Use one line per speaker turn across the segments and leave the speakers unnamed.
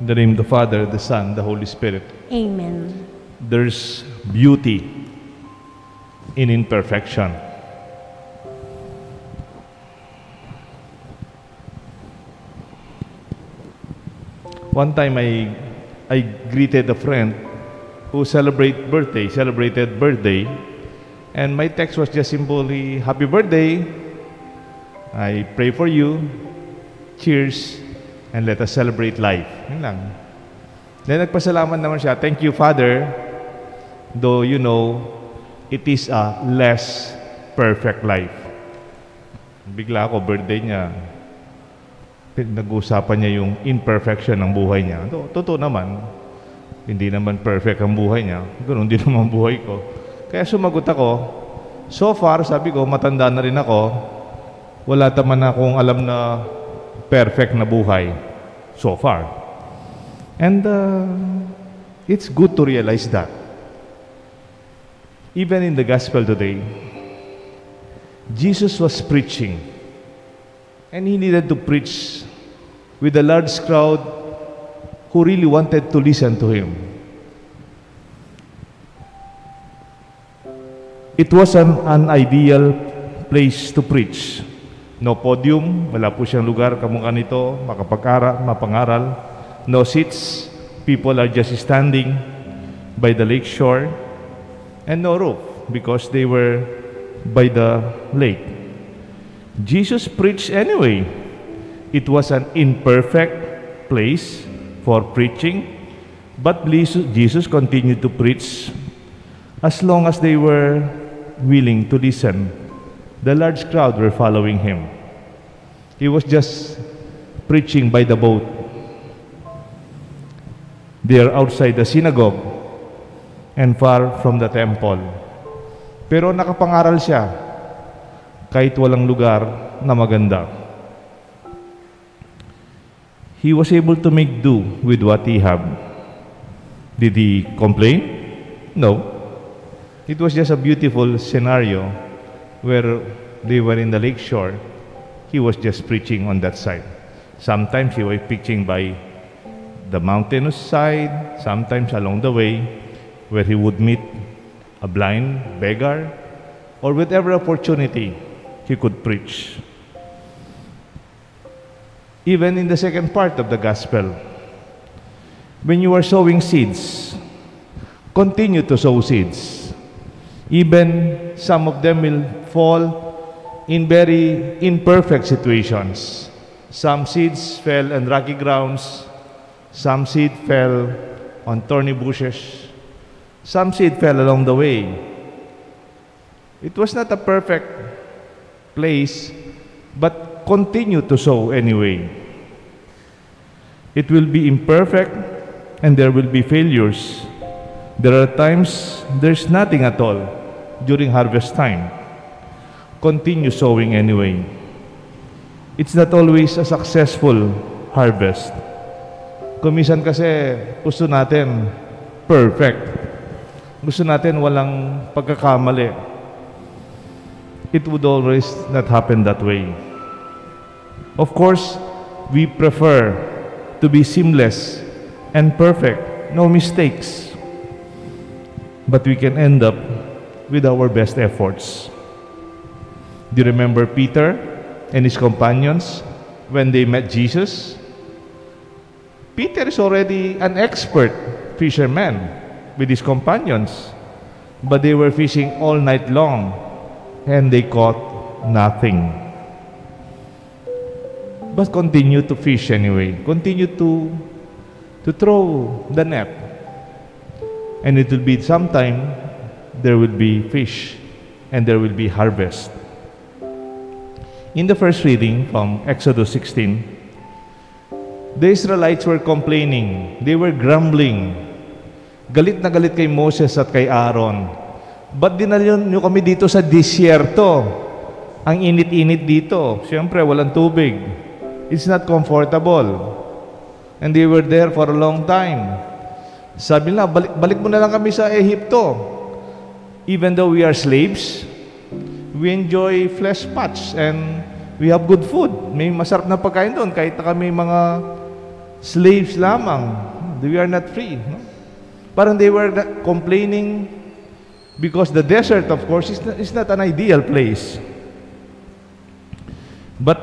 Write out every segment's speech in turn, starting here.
In the name of the Father, the Son, the Holy Spirit.
Amen.
There's beauty in imperfection. One time I greeted a friend who celebrated birthday, and my text was just simply, "Happy birthday, I pray for you, cheers, and let us celebrate life." Yun lang. Then nagpasalamat naman siya, "Thank you, Father, though you know, it is a less perfect life." Bigla ako, birthday niya, nag-uusapan niya yung imperfection ng buhay niya. Totoo naman, hindi naman perfect ang buhay niya. Ganoon din naman buhay ko. Kaya sumagot ako, so far, sabi ko, matanda na rin ako, wala naman akong alam na perfect na buhay. So far. And it's good to realize that. Even in the gospel today, Jesus was preaching, and he needed to preach with a large crowd who really wanted to listen to him. It was an ideal place to preach. No podium, wala po siyang lugar kamukha nito, mapangaral. No seats, people are just standing by the lake shore. And no roof, because they were by the lake. Jesus preached anyway. It was an imperfect place for preaching, but Jesus continued to preach as long as they were willing to listen. The large crowd were following him. He was just preaching by the boat. They are outside the synagogue and far from the temple. Pero nakapangaral siya kahit walang lugar na maganda. He was able to make do with what he had. Did he complain? No. It was just a beautiful scenario where they were in the lake shore. He was just preaching on that side. Sometimes he was preaching by the mountainous side, sometimes along the way where he would meet a blind beggar, or whatever opportunity he could preach. Even in the second part of the gospel, when you are sowing seeds, continue to sow seeds. Even some of them will fall in very imperfect situations. Some seeds fell on rocky grounds, some seed fell on thorny bushes, some seed fell along the way. It was not a perfect place, but continue to sow anyway. It will be imperfect and there will be failures. There are times there's nothing at all during harvest time. Continue sowing anyway. It's not always a successful harvest. Kumisan kasi gusto natin perfect. Gusto natin walang pagkakamali. It would always not happen that way. Of course, we prefer to be seamless and perfect, no mistakes. But we can end up with our best efforts. Do you remember Peter and his companions when they met Jesus? Peter is already an expert fisherman with his companions, but they were fishing all night long and they caught nothing. But continue to fish anyway. Continue to throw the net. And it will be sometime there will be fish and there will be harvest. In the first reading from Exodus 16, the Israelites were complaining. They were grumbling. Galit na galit kay Moses at kay Aaron. Ba't dinala niyo kami dito sa disyerto? Ang init-init dito. Siyempre, walang tubig. It's not comfortable. And they were there for a long time. Sabi nila, balik mo na lang kami sa Ehipto. Even though we are slaves, we enjoy flesh pots and we have good food. May masarap na pagkain doon kahit na kami mga Slaves lamang. We are not free. No? Parang they were complaining because the desert, of course, is not an ideal place. But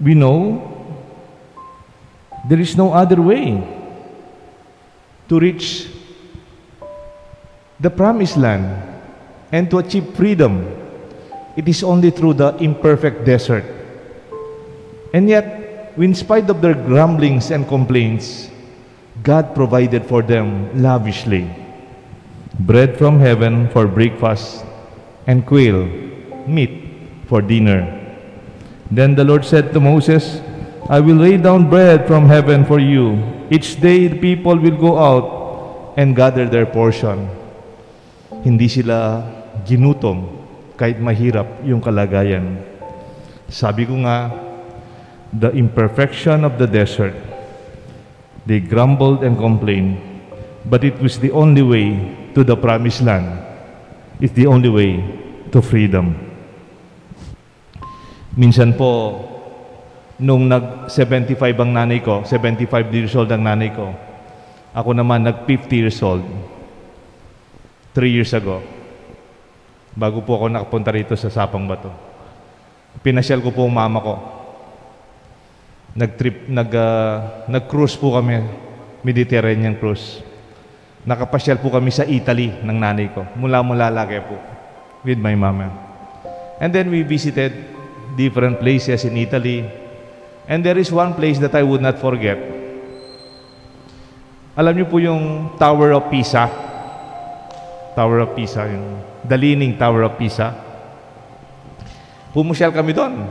we know there is no other way to reach the promised land and to achieve freedom. It is only through the imperfect desert. And yet, in spite of their grumblings and complaints, God provided for them lavishly bread from heaven for breakfast and quail, meat for dinner. Then the Lord said to Moses, I will lay down bread from heaven for you. Each day the people will go out and gather their portion. Hindi sila ginutom kahit mahirap yung kalagayan. Sabi ko nga, the imperfection of the desert, they grumbled and complained, but it was the only way to the promised land. It's the only way to freedom. Minsan po, nung nag-75 ang nanay ko, 75 years old ang nanay ko, ako naman nag-50 years old, 3 years ago, bago po ako nakapunta rito sa Sapang Bato. Pinasyal ko po ang mama ko. Nag-cruise po kami, Mediterranean cruise. Nakapasyal po kami sa Italy ng nanay ko, mula lagi po, with my mama. And then we visited different places in Italy. And there is one place that I would not forget. Alam niyo po yung Tower of Pisa? Tower of Pisa, yung the Leaning Tower of Pisa. Pumusyal kami doon.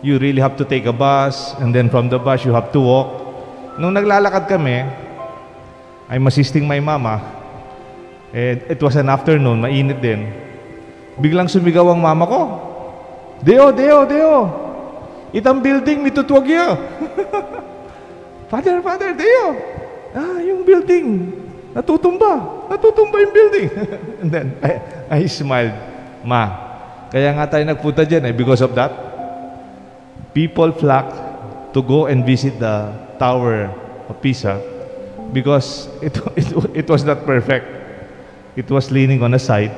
You really have to take a bus, and then from the bus you have to walk. Nung naglalakad kami, I'm assisting my mama. It was an afternoon, mainit din. Biglang sumigaw ang mama ko. Deo, Deo, Deo! Itang building mitutwagya. Father, Deo! Yung building. Natutumba yung building. And then, I smiled. Ma, kaya nga tayo nagpunta dyan because of that. People flock to go and visit the Tower of Pisa because it was not perfect. It was leaning on a side.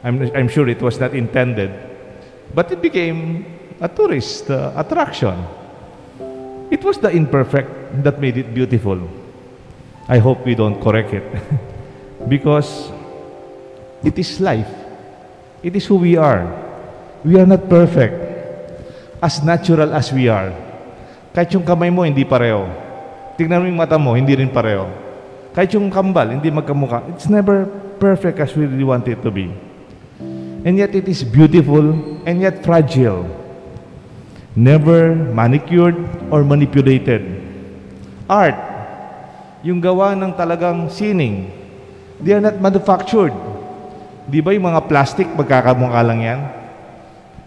I'm sure it was not intended. But it became a tourist attraction. It was the imperfect that made it beautiful. I hope we don't correct it. Because it is life. It is who we are. We are not perfect. As natural as we are. Kahit yung kamay mo, hindi pareho. Tingnan mo yung mata mo, hindi rin pareho. Kahit yung kambal, hindi magkamukha. It's never perfect as we really want it to be. And yet it is beautiful and yet fragile. Never manicured or manipulated. Art, yung gawa ng talagang sining, they are not manufactured. Di ba yung mga plastic, magkakamukha lang yan?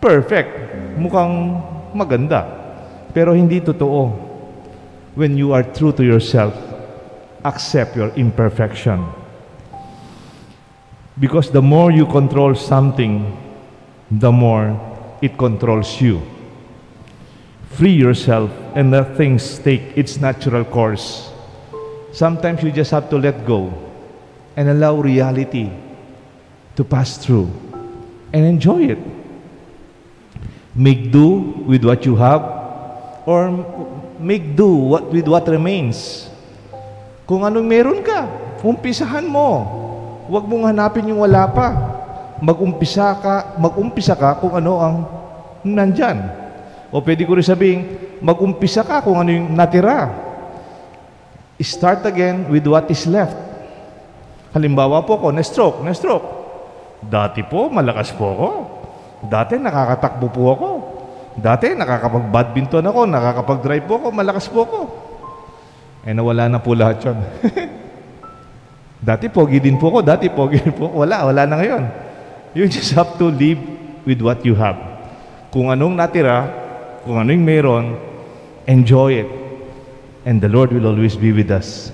Perfect. Mukhang maganda. Pero hindi totoo. When you are true to yourself, accept your imperfection. Because the more you control something, the more it controls you. Free yourself and let things take its natural course. Sometimes you just have to let go and allow reality to pass through and enjoy it. Make do with what you have or make do with what remains. Kung anong meron ka, umpisahan mo. Huwag mong hanapin yung wala pa. Mag-umpisa ka kung ano ang nandyan. O pwede ko rin sabihin, mag-umpisa ka kung ano yung natira. Start again with what is left. Halimbawa po ko, na-stroke. Dati po, malakas po ako. Dati nakakatakbo po ako. Dati nakakapag-badminton ako, nakakapag-drive po ako, malakas po ako. Nawala na po lahat yun. Dati pogi din po ako, wala na ngayon. You just have to live with what you have. Kung anong natira, kung anong meron, enjoy it. And the Lord will always be with us.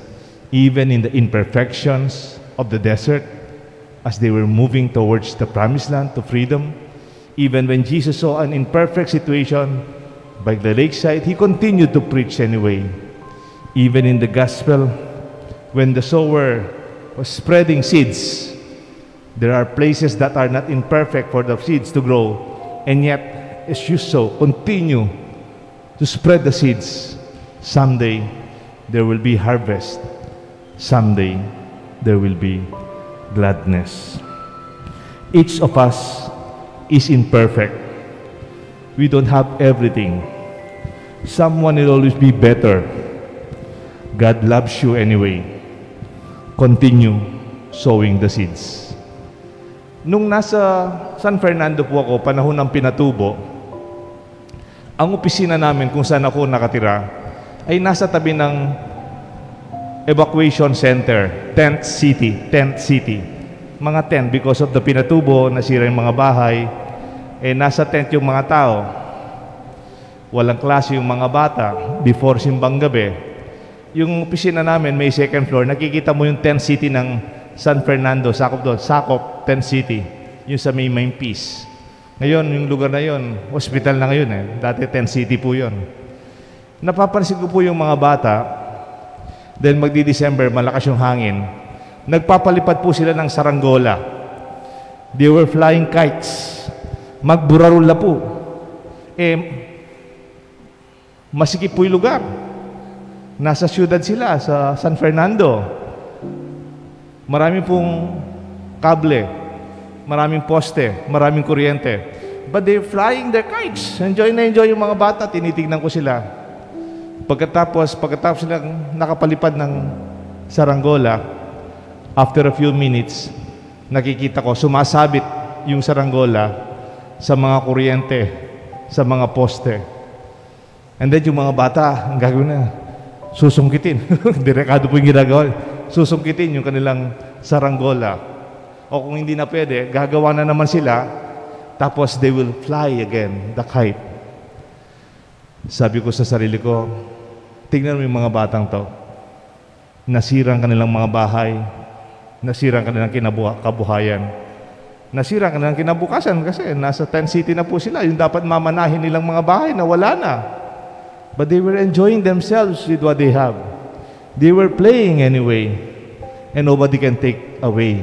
Even in the imperfections of the desert, as they were moving towards the promised land, to freedom, even when Jesus saw an imperfect situation, by the lakeside, he continued to preach anyway. Even in the gospel, when the sower was spreading seeds, there are places that are not imperfect for the seeds to grow, and yet, as you sow, continue to spread the seeds. Someday, there will be harvest. Someday, there will be gladness. Each of us is imperfect. We don't have everything. Someone will always be better. God loves you anyway. Continue sowing the seeds. Nung nasa San Fernando po ako, panahon ng pinatubo, ang opisina namin kung saan ako nakatira ay nasa tabi ng evacuation center, tent city. Mga tent because of the pinatubo, nasira yung mga bahay, nasa tent yung mga tao. Walang klase yung mga bata before simbang gabi. Yung opisina namin may second floor, nakikita mo yung tent city ng San Fernando, sakop doon, sakop tent city, yung sa may Peace. Ngayon, yung lugar na yun, hospital na ngayon Dati tent city po yun. Napapansin ko po yung mga bata, dahil magdi-December, malakas yung hangin, nagpapalipad po sila ng saranggola. They were flying kites. Magburarula po. Masikip po yung lugar. Nasa siyudad sila, sa San Fernando. Marami pong kable, maraming poste, maraming kuryente. But they're flying their kites. Enjoy na enjoy yung mga bata. Tinitignan ko sila. Pagkatapos sila nakapalipad ng saranggola, after a few minutes, nakikita ko, sumasabit yung saranggola sa mga kuryente, sa mga poste. And then yung mga bata, ang gagawin na, susungkitin. Direkado po yung ginagawa. Susungkitin yung kanilang saranggola. O kung hindi na pwede, gagawa na naman sila, tapos they will fly again, the kite. Sabi ko sa sarili ko, tingnan mo yung mga batang to. Nasira ang kanilang mga bahay, nasira ang kanilang kabuhayan, nasira ang kanilang kinabukasan kasi nasa tent city na po sila. Yung dapat mamanahin nilang mga bahay na wala na. But they were enjoying themselves with what they have. They were playing anyway. And nobody can take away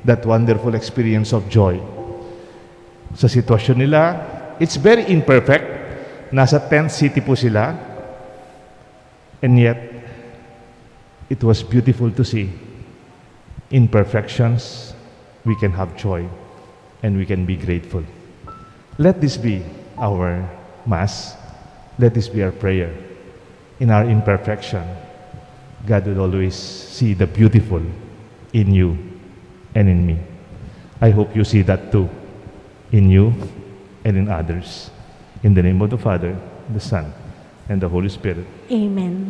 that wonderful experience of joy. Sa sitwasyon nila, it's very imperfect. Nasa tent city po sila. And yet, it was beautiful to see. Imperfections, we can have joy and we can be grateful. Let this be our Mass. Let this be our prayer. In our imperfection, God will always see the beautiful in you and in me. I hope you see that too, in you and in others. In the name of the Father, the Son, and the Holy Spirit.
Amen.